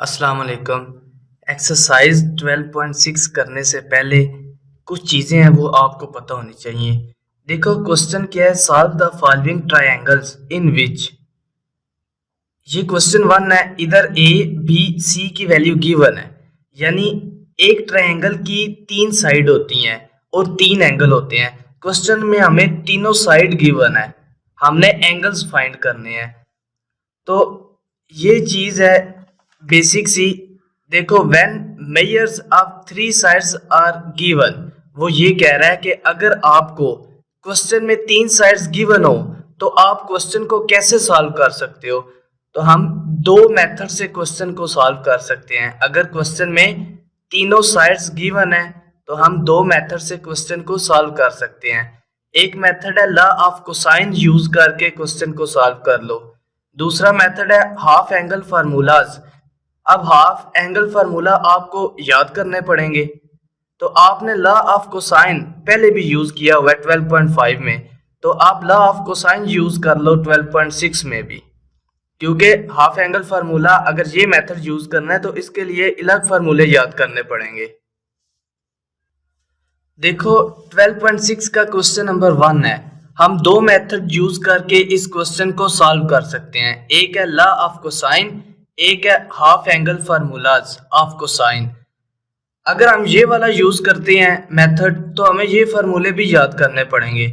अस्सलाम वालेकुम। एक्सरसाइज 12.6 करने से पहले कुछ चीज़ें हैं वो आपको पता होनी चाहिए। देखो क्वेश्चन क्या है, सॉल्व द फॉलोइंग ट्रायंगल्स इन विच। ये क्वेश्चन वन है, इधर ए बी सी की वैल्यू गिवन है, यानी एक ट्रायंगल की तीन साइड होती हैं और तीन एंगल होते हैं। क्वेश्चन में हमें तीनों साइड गिवन है, हमने एंगल्स फाइंड करने हैं। तो ये चीज है बेसिक सी। देखो when measures of three sides are given, वो ये कह रहा है कि अगर आपको क्वेश्चन में तीन साइड्स गिवन हो तो आप क्वेश्चन को कैसे सॉल्व कर सकते हो। तो हम दो मेथड से क्वेश्चन को सॉल्व कर सकते हैं। अगर क्वेश्चन में तीनों साइड्स गिवन है तो हम दो मेथड से क्वेश्चन को सॉल्व कर सकते हैं। एक मेथड है लॉ ऑफ कोसाइन यूज करके क्वेश्चन को सॉल्व कर लो। दूसरा मेथड है हाफ एंगल फार्मूलाज। अब हाफ एंगल फार्मूला आपको याद करने पड़ेंगे, तो आपने लॉ ऑफ कोसाइन पहले भी यूज किया हुआ है 12.5 में, तो आप लॉ ऑफ कोसाइन यूज कर लो 12.6 में भी, क्योंकि हाफ एंगल फार्मूला अगर ये मेथड यूज करना है तो इसके लिए अलग फार्मूले याद करने पड़ेंगे। देखो 12.6 का क्वेश्चन नंबर वन है, हम दो मेथड यूज करके इस क्वेश्चन को सॉल्व कर सकते हैं। एक है लॉ ऑफ कोसाइन, एक है half angle formulas of cosine. अगर हम ये वाला यूज करते हैं मेथड तो हमें ये फार्मूले भी याद करने पड़ेंगे।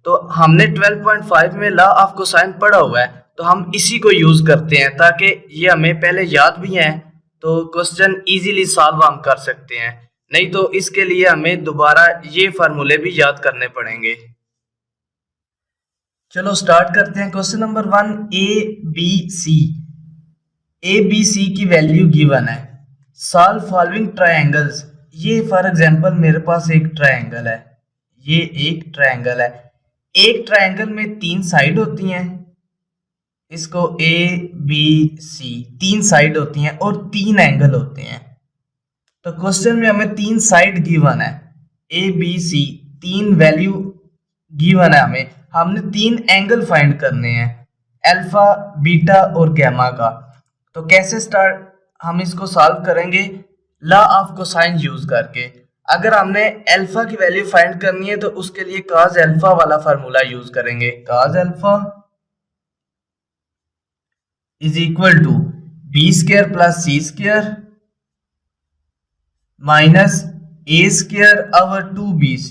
तो हमने 12.5 में लॉ ऑफ कोसाइन पढ़ा हुआ है, तो हम इसी को यूज करते हैं ताकि ये हमें पहले याद भी है, तो क्वेश्चन इजीली सॉल्व हम कर सकते हैं। नहीं तो इसके लिए हमें दोबारा ये फार्मूले भी याद करने पड़ेंगे। चलो स्टार्ट करते हैं। Question number one, A B C. A B C की वैल्यू गिवन है, सॉल्व फॉलोइंग ट्रायंगल्स। ये फॉर एग्जांपल मेरे पास एक ट्रायंगल है, ये एक ट्रायंगल है। एक ट्रायंगल में तीन साइड होती हैं, इसको ए बी सी तीन साइड होती हैं और तीन एंगल होते हैं। तो क्वेश्चन में हमें तीन साइड गिवन है, ए बी सी तीन वैल्यू गिवन है हमें। हमने तीन एंगल फाइंड करने हैं, अल्फा बीटा और गैमा का। तो कैसे स्टार्ट हम इसको सॉल्व करेंगे, लॉ ऑफ कोसाइन यूज करके। अगर हमने अल्फा की वैल्यू फाइंड करनी है तो उसके लिए cos अल्फा वाला फार्मूला यूज करेंगे। cos alpha is equal to B square plus C square minus A square over 2bc।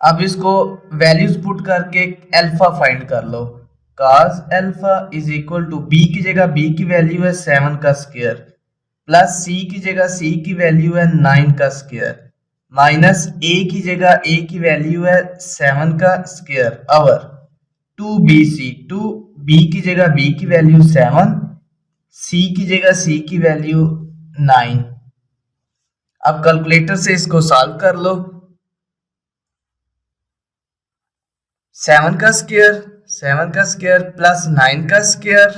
अब इसको वैल्यूज पुट करके अल्फा फाइंड कर लो। cos alpha is equal to B की जगह b की वैल्यू है 7 का स्क्वायर, प्लस c की जगह c की वैल्यू है 9 का स्क्वायर, माइनस a की जगह a की वैल्यू है 7 का स्क्वायर ओवर 2bc। 2b की जगह b की वैल्यू 7, c की जगह c की वैल्यू 9। अब कैलकुलेटर से इसको सॉल्व कर लो। 7 का स्क्वायर प्लस 9 का स्क्वायर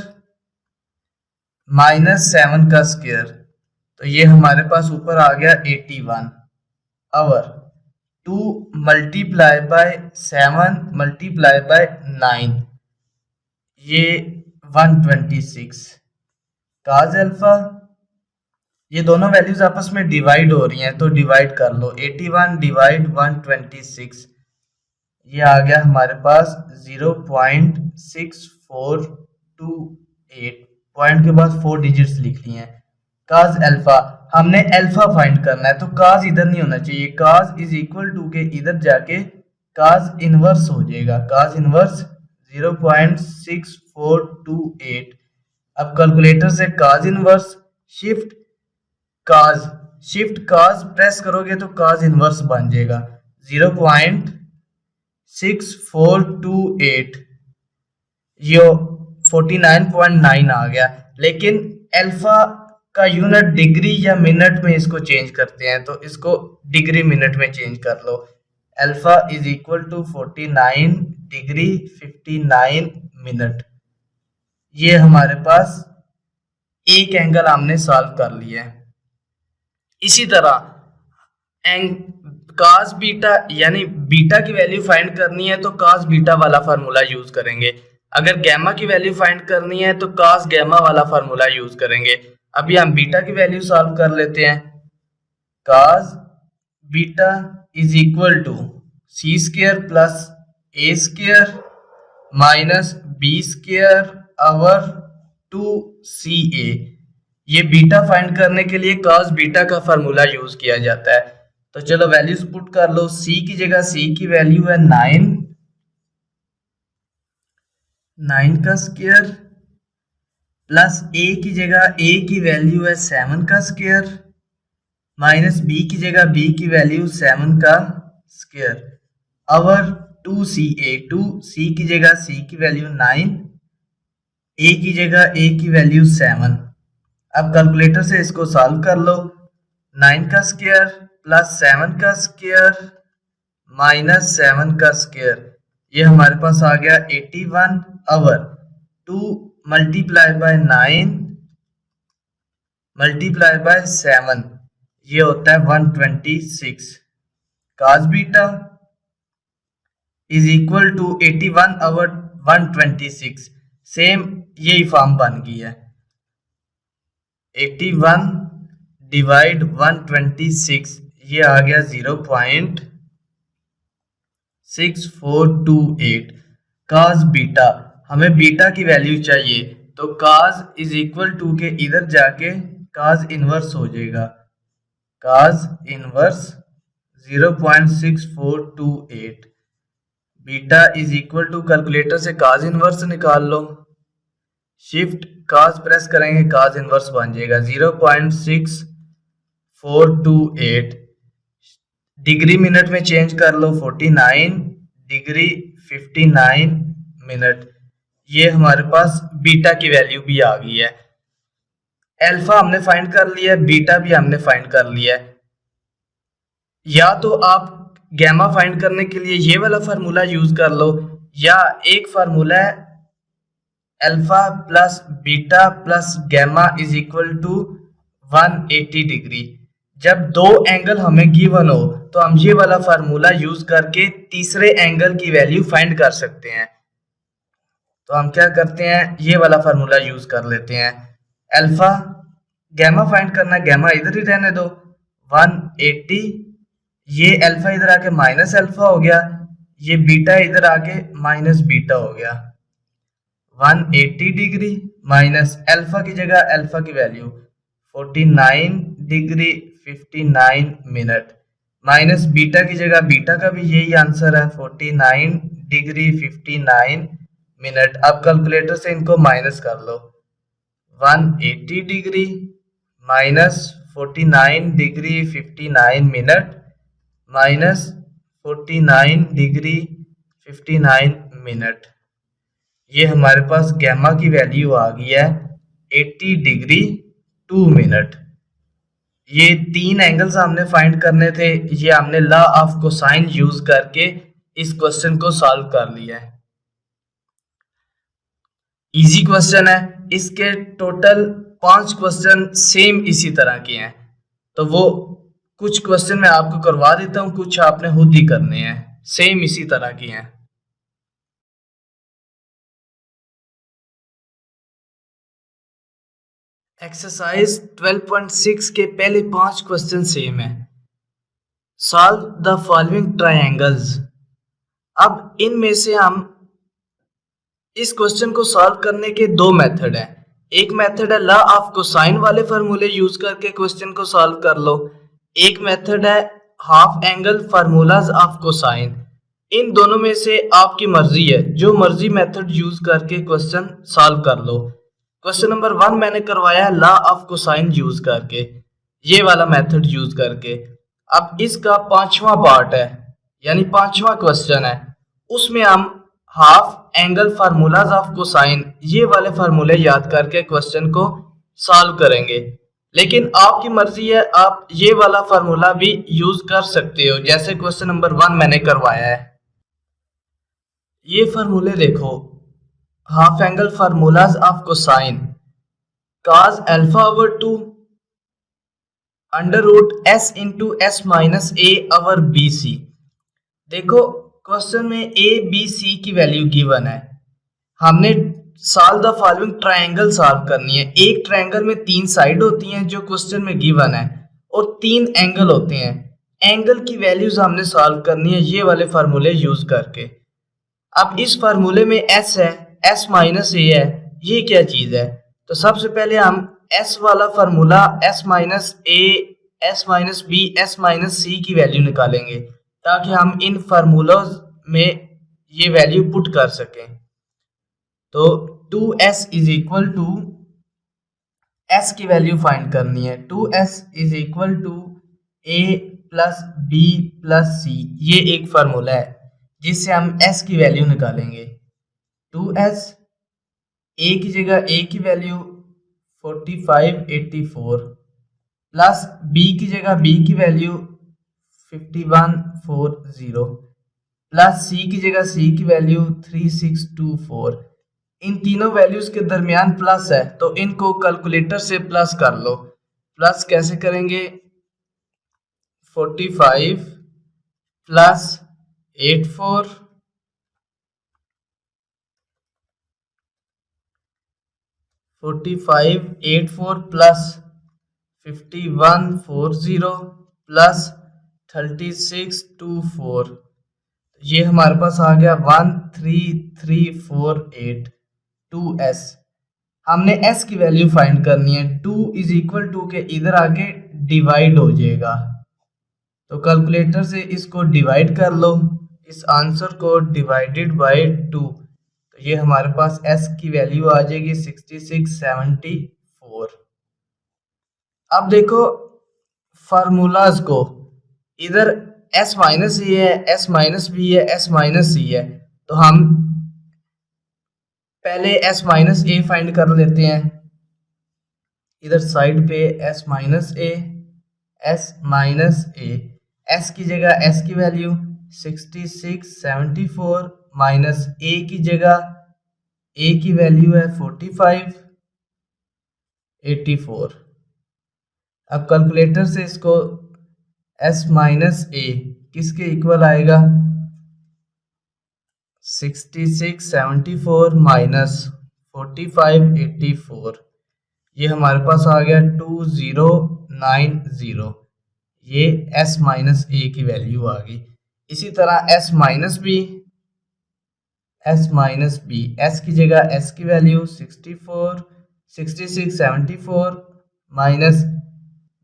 माइनस 7 का स्क्वायर, तो ये हमारे पास ऊपर आ गया 81 over 2 multiply by 7 multiply by 9, ये 126। cos अल्फा, ये दोनों वैल्यूज आपस में डिवाइड हो रही हैं तो डिवाइड कर लो। 81 डिवाइड 126, ये आ गया हमारे पास 0.6428। पॉइंट के बाद 4 डिजिट्स लिख ली हैं। cos अल्फा, हमने अल्फा फाइंड करना है तो cos इधर नहीं होना चाहिए, cos इज इक्वल टू के इधर जाके cos इनवर्स हो जाएगा। cos inverse 0.6428। अब कैलकुलेटर से cos inverse shift cos press करोगे तो cos इनवर्स बन जाएगा 0.6428, यो 49.9 आ गया। लेकिन अल्फा का यूनिट डिग्री या मिनट में इसको चेंज करते हैं, तो इसको डिग्री मिनट में चेंज कर लो। Alpha is equal to 49 degree 59 minute. ये हमारे पास एक एंगल हमने सॉल्व कर लिया है। इसी तरह cos बीटा, यानी बीटा की वैल्यू फाइंड करनी है तो cos बीटा वाला फार्मूला यूज करेंगे। अगर गैमा की वैल्यू फाइंड करनी है तो cos गैमा वाला फार्मूला यूज करेंगे। अभी हम बीटा की वैल्यू सॉल्व कर लेते हैं। cos beta is equal to C square plus A square minus B square over 2ca। ये बीटा फाइंड करने के लिए cos बीटा का फार्मूला यूज किया जाता है। तो चलो वैल्यूज पुट कर लो। c की जगह c की वैल्यू है 9 का स्क्वायर प्लस a की जगह a की वैल्यू है 7 का स्क्वायर माइनस b की जगह b की वैल्यू 7 का स्क्वायर ओवर 2ca। 2c की जगह c की वैल्यू 9, a की जगह a की वैल्यू 7। अब कैलकुलेटर से इसको सॉल्व कर लो। 9 का स्क्वायर प्लस 7 का स्क्वायर माइनस 7 का स्क्वायर, ये हमारे पास आ गया 81 over 2 multiply by 9 multiply by 7, ये होता है 126। cos beta is equal to 81 over 126। Same यही फॉर्म बन गई है। 81 डिवाइड 126, ये आ गया 0.6428। cos बीटा, हमें बीटा की वैल्यू चाहिए तो cos इज इक्वल टू के इधर जाके cos इनवर्स हो जाएगा। cos inverse 0.6428। Beta is equal to, calculator से cos इनवर्स निकाल लो। शिफ्ट cos प्रेस करेंगे, cos इनवर्स बन जाएगा 0.6428। डिग्री मिनट में चेंज कर लो, 49 डिग्री 59 मिनट। ये हमारे पास बीटा की वैल्यू भी आ गई है। अल्फा हमने फाइंड कर लिया है, बीटा भी हमने फाइंड कर लिया है। या तो आप गैमा फाइंड करने के लिए ये वाला फार्मूला यूज कर लो, या एक फार्मूला है alpha plus beta plus gamma is equal to 180 degree. जब दो एंगल हमें गिवन हो तो हम ये वाला फार्मूला यूज करके तीसरे एंगल की वैल्यू फाइंड कर सकते हैं। तो हम क्या करते हैं, ये वाला फार्मूला यूज कर लेते हैं। अल्फा गैमा फाइंड करना है, गैमा इधर ही रहने दो 180, ये अल्फा इधर आके माइनस अल्फा हो गया, ये बीटा इधर आके माइनस बीटा हो गया। 180 डिग्री माइनस अल्फा की जगह अल्फा की value 49 degree 59 minute, minus beta की जगह बीटा का भी यही आंसर है 49 डिग्री 59 मिनट। अब कैलकुलेटर से इनको माइनस कर लो। 180 degree minus 49 degree 59 minute minus 49 degree 59 minute, ये हमारे पास गैमा की वैल्यू आ गई है 80 डिग्री 2 मिनट। ये तीन एंगल्स हमने फाइंड करने थे, ये हमने लॉ ऑफ कोसाइन यूज करके इस क्वेश्चन को सॉल्व कर लिया है। इजी क्वेश्चन है, इसके टोटल 5 क्वेश्चन सेम इसी तरह के हैं। तो वो कुछ क्वेश्चन मैं आपको करवा देता हूं, कुछ आपने खुद ही करने हैं, सेम इसी तरह के हैं। एक्सरसाइज 12.6 के पहले 5 क्वेश्चन सेम है। Solve the following triangles. अब इनमें से हम इस क्वेश्चन को सॉल्व करने के दो मेथड हैं। एक मेथड है लॉ ऑफ कोसाइन वाले फार्मूले यूज करके क्वेश्चन को सॉल्व कर लो, एक मेथड है half angle formulas of cosine. इन दोनों में से आपकी मर्जी है, जो मर्जी मेथड यूज करके क्वेश्चन सॉल्व कर लो। क्वेश्चन नंबर 1 मैंने करवाया है लॉ ऑफ कोसाइन यूज करके, ये वाला मेथड यूज करके। अब इसका 5वां पार्ट है, यानी 5वां क्वेश्चन है, उसमें हम half angle formulas of cosine ये वाले फार्मूले याद करके क्वेश्चन को सॉल्व करेंगे। लेकिन आपकी मर्जी है, आप ये वाला फार्मूला भी यूज कर सकते हो, जैसे क्वेश्चन नंबर 1 मैंने करवाया है। ये फार्मूले देखो, half angle formulas of cosine, cos alpha over 2 under root s into S minus A over B C. देखो क्वेश्चन में a b c की वैल्यू गिवन है, हमने solve the following triangle solve करनी है। एक ट्रायंगल में 3 साइड होती हैं जो क्वेश्चन में गिवन है और 3 एंगल होते हैं। एंगल की वैल्यूज हमने सॉल्व करनी है ये वाले फार्मूले यूज करके। अब इस फार्मूले में s है, s माइनस a है, ये क्या चीज है? तो सबसे पहले हम s वाला formula s minus a, s minus b, s minus c की वैल्यू निकालेंगे ताकि हम इन फार्मूलोज में ये वैल्यू पुट कर सकें। तो 2s is equal to s की वैल्यू फाइंड करनी है। 2s is equal to a plus b plus c, ये एक फार्मूला है जिससे हम s की वैल्यू निकालेंगे। 2s a की जगह a की वैल्यू 4584 प्लस b की जगह b की वैल्यू 5140 प्लस c की जगह c की वैल्यू 3624। इन तीनों वैल्यूज के दरमियान प्लस है तो इनको कैलकुलेटर से प्लस कर लो। प्लस कैसे करेंगे? 45 प्लस 84 प्लस 5140 प्लस 3624, ये हमारे पास आ गया 13348 2s। हमने s की वैल्यू फाइंड करनी है। 2 इज इक्वल टू के इधर आगे डिवाइड हो जाएगा तो कैलकुलेटर से इसको डिवाइड कर लो, इस आंसर को डिवाइडेड बाय 2, तो ये हमारे पास s की वैल्यू आ जाएगी 6674। अब देखो फार्मूलाज को, इधर s माइनस ए है, s माइनस बी है, s माइनस सी है, तो हम पहले s माइनस ए फाइंड कर लेते हैं। इधर साइड पे s माइनस ए, s माइनस ए, s की जगह s की वैल्यू 6674 माइनस a की जगह a की वैल्यू है 4584। अब कैलकुलेटर से इसको s माइनस a किसके इक्वल आएगा? 6674 माइनस 4584, ये हमारे पास आ गया 2090, ये s माइनस a की वैल्यू आ गई। इसी तरह s माइनस b, s की जगह s की वैल्यू 6674 माइनस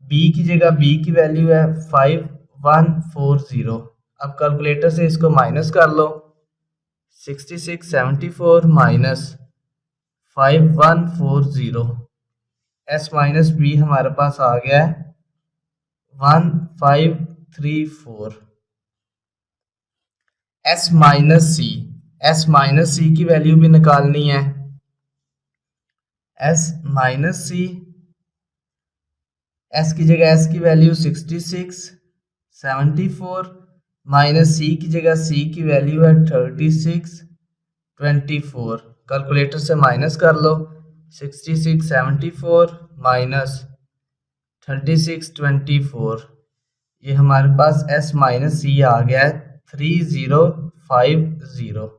b की जगह b की वैल्यू है 5140। अब कैलकुलेटर से इसको माइनस कर लो, 6674 माइनस 5140, s माइनस b हमारे पास आ गया है 1534। s माइनस c की वैल्यू भी निकालनी है। s माइनस c, s की जगह s की वैल्यू 6674 माइनस c की जगह c की वैल्यू है 3624। कैलकुलेटर से माइनस कर लो, 6674 माइनस 3624, ये हमारे पास s माइनस c आ गया है 3050।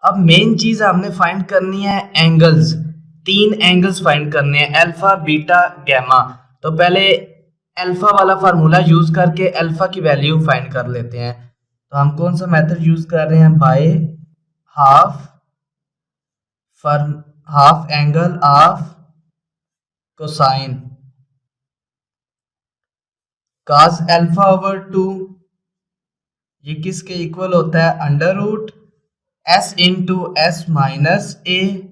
अब मेन चीज हमने फाइंड करनी है एंगल्स। 3 एंगल्स फाइंड करने हैं, अल्फा, बीटा, गैमा। तो पहले अल्फा वाला फार्मूला यूज करके अल्फा की वैल्यू फाइंड कर लेते हैं। तो हम कौन सा मेथड यूज कर रहे हैं? By half angle of cosine cos alpha over 2, ये किसके इक्वल होता है? Under root s into S minus A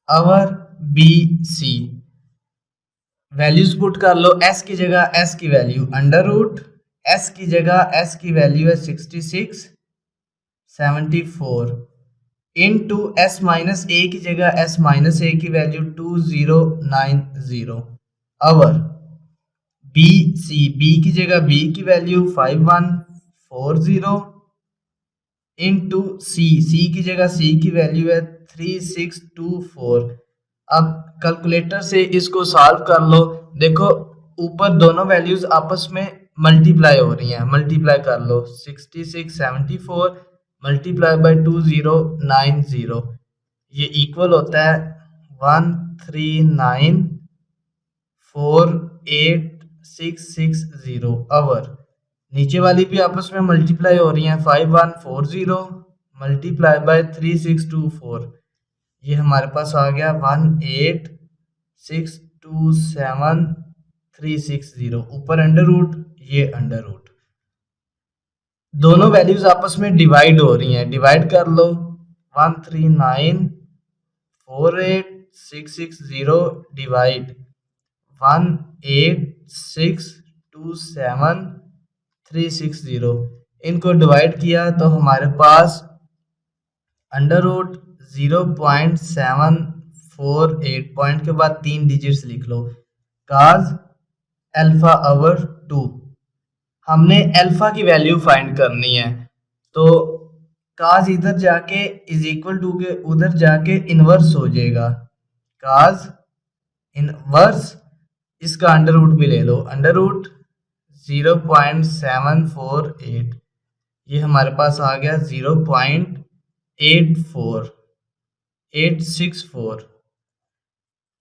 over B C. Values put कर लो, s की जगह s की वैल्यू अंडर रूट, s की जगह s की वैल्यू है 6674 इंटू s माइनस ए की जगह s माइनस ए की value 2090 over B C, B की जगह b की वैल्यू 5140 इंटू सी, सी की जगह सी की वैल्यू है 3624। अब कैलकुलेटर से इसको सॉल्व कर लो। देखो ऊपर दोनों वैल्यूज आपस में मल्टीप्लाई हो रही हैं, मल्टीप्लाई कर लो। 6674 मल्टीप्लाई बाय 2090, ये इक्वल होता है 1394860 आवर। नीचे वाली भी आपस में मल्टीप्लाई हो रही हैं। 5140 मल्टीप्लाई बाय 3624, ये हमारे पास आ गया 18627,360। ऊपर अंडर रूट, ये अंडर रूट। दोनों वैल्यूज आपस में डिवाइड हो रही हैं, डिवाइड कर लो। 13948,660 डिवाइड 18627,360, इनको डिवाइड किया तो हमारे पास अंडर रूट 0.748, पॉइंट के बाद 3 डिजिट्स लिख लो। काज अल्फा ओवर 2, हमने अल्फा की वैल्यू फाइंड करनी है, तो काज इधर जाके इज इक्वल टू के उधर जाके इनवर्स हो जाएगा। काज इनवर्स, इसका अंडर रूट भी ले लो। अंडर रूट 0.748, ये हमारे पास आ गया 0.84864।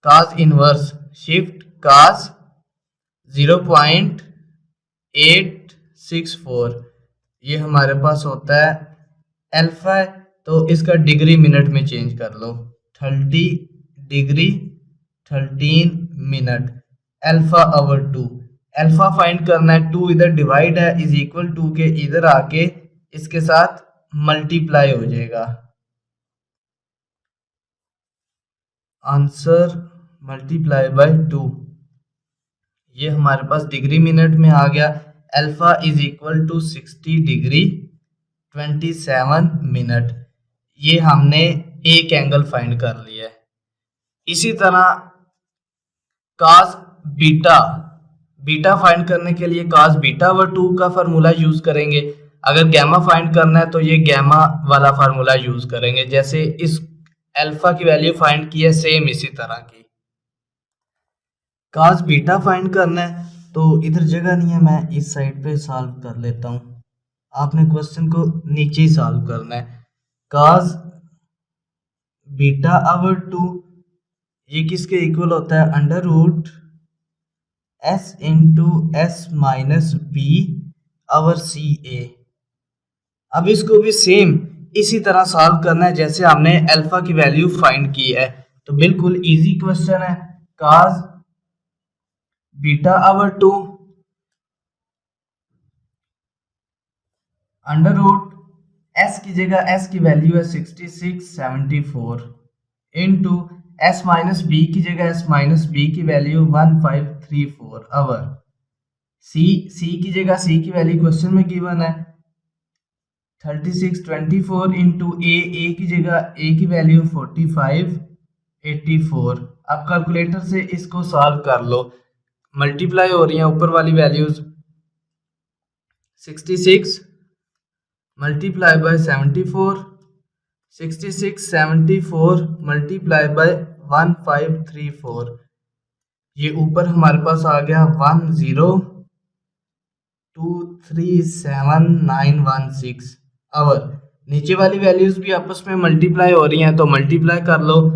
काज इनवर्स शिफ्ट काज 0.864, ये हमारे पास होता है अल्फा है, तो इसका डिग्री मिनट में चेंज कर लो। 30 degree 13 minute. Alpha over 2, alpha find करना है। 2 इधर डिवाइड है, इज इक्वल टू के इधर आके इसके साथ मल्टीप्लाई हो जाएगा। आंसर मल्टीप्लाई बाय 2, ये हमारे पास डिग्री मिनट में आ गया। Alpha is equal to 60 degree 27 minute. ये हमने एक एंगल फाइंड कर लिया है। इसी तरह काज बीटा, बीटा फाइंड करने के लिए काज बीटा ओवर 2 का फार्मूला यूज करेंगे। अगर गैमा फाइंड करना है तो ये गैमा वाला फार्मूला यूज करेंगे। जैसे इस अल्फा की वैल्यू फाइंड की है, सेम इसी तरह की। काज बीटा फाइंड करना है तो इधर जगह नहीं है, मैं इस साइड पे सॉल्व कर लेता हूँ। आपने क्वेश्चन को नीचे ही सॉल्व करना है। काज बीटा ओवर 2, ये किसके इक्वल होता है? Under root S into S minus B over C A. अब इसको भी सेम इसी तरह सॉल्व करना है जैसे हमने अल्फा की वैल्यू फाइंड की है। तो बिल्कुल इजी क्वेश्चन है। Cos beta over 2 under root S की जगह एस की वैल्यू है 6674 इंटू एस माइनस बी की जगह एस माइनस बी की वैल्यू 1534 आवर। सी की जगह सी की वैल्यू क्वेश्चन में गिवन है 3624 इंटू ए की जगह ए की वैल्यू 4584। अब कैलकुलेटर से इसको सॉल्व कर लो। मल्टीप्लाई हो रही हैं ऊपर वाली values. 66 multiply by 74, 6674 multiply by 1534, ये ऊपर हमारे पास आ गया 10237,916 आवर। नीचे वाली वैल्यूज भी आपस में मल्टीप्लाई हो रही हैं तो मल्टीप्लाई कर लो।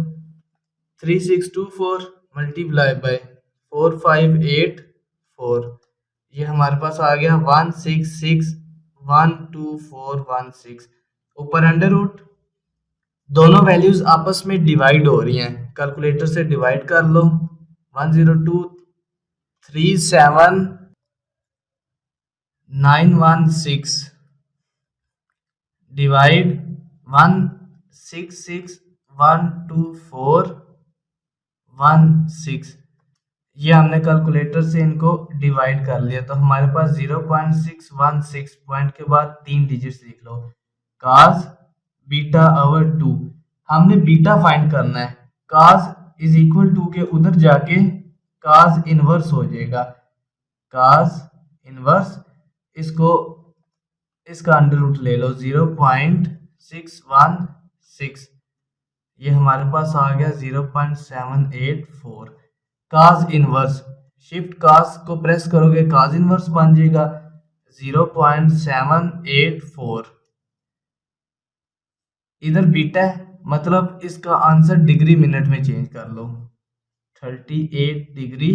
3624 मल्टीप्लाई बाय 4584, ये हमारे पास आ गया 166,12416। ऊपर अंडर रूट, दोनों वैल्यूज आपस में डिवाइड हो रही हैं, कैलकुलेटर से डिवाइड कर लो। 10237,916 डिवाइड 166,12416, ये हमने कैलकुलेटर से इनको डिवाइड कर लिया तो हमारे पास 0.616, पॉइंट के बाद 3 डिजिट्स लिख लो। काज बीटा ओवर 2, हमने बीटा फाइंड करना है। काज इज इक्वल टू के उधर जाके काज इनवर्स हो जाएगा। काज इनवर्स, इसको इसका अंडर रूट ले लो 0.616, ये हमारे पास आ गया 0.784। काज इनवर्स शिफ्ट कास को प्रेस करोगे काज इनवर्स बन जाएगा 0.784। इधर बीटा है, मतलब इसका आंसर डिग्री मिनट में चेंज कर लो, 38 डिग्री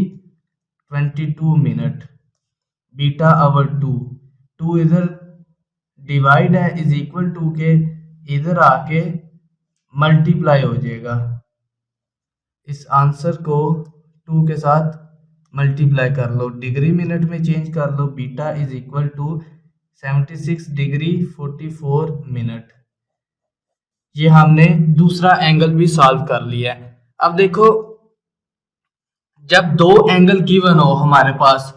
22 मिनट। बीटा अवर 2 इधर डिवाइड है इज इक्वल टू के इधर आके मल्टीप्लाई हो जाएगा, इस आंसर को 2 के साथ मल्टीप्लाई कर लो, डिग्री मिनट में चेंज कर लो। Beta is equal to 76 degree 44 minute. ये हमने दूसरा एंगल भी सॉल्व कर लिया है। अब देखो, जब दो एंगल गिवन हो हमारे पास,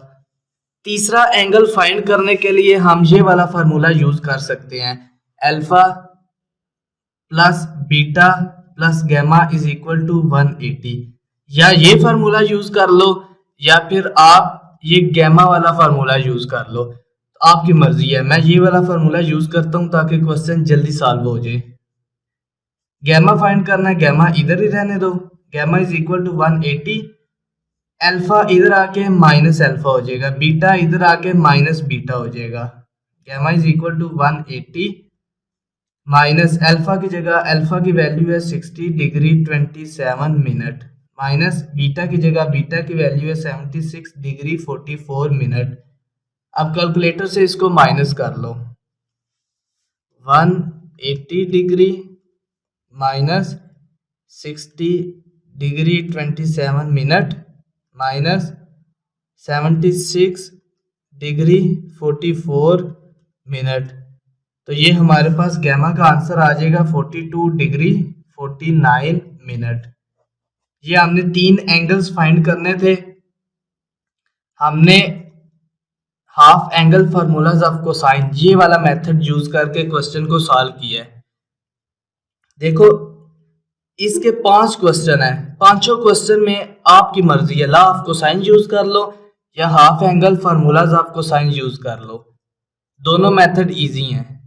तीसरा एंगल फाइंड करने के लिए हम ये वाला फार्मूला यूज कर सकते हैं, alpha plus beta plus gamma is equal to 180। या ये फार्मूला यूज कर लो या फिर आप ये गैमा वाला फार्मूला यूज कर लो, तो आपकी मर्जी है। मैं ये वाला फार्मूला यूज करता हूं ताकि क्वेश्चन जल्दी सॉल्व हो जाए। गैमा फाइंड करना है, गैमा इधर ही रहने दो, gamma is equal to 180। Alpha इधर आके माइनस अल्फा हो जाएगा, बीटा इधर आके माइनस बीटा हो जाएगा। Gamma is equal to 180 minus alpha की जगह अल्फा की वैल्यू है 60 डिग्री 27 मिनट, माइनस बीटा की जगह बीटा की वैल्यू है 76 डिग्री 44 मिनट। अब कैलकुलेटर से इसको माइनस कर लो, 180 degree minus 60 degree 27 minute minus 76 degree 44 minute, तो ये हमारे पास गैमा का आंसर आ जाएगा 42 डिग्री 49 मिनट। ये हमने 3 एंगल्स फाइंड करने थे। हमने half angle formulas of cosine ये वाला मेथड यूज करके क्वेश्चन को सॉल्व किया है। देखो, इसके 5 क्वेश्चन है, पांचों क्वेश्चन में आपकी मर्जी है, लॉ ऑफ कोसाइन यूज कर लो या half angle formulas of cosine use कर लो, दोनों मेथड इजी हैं।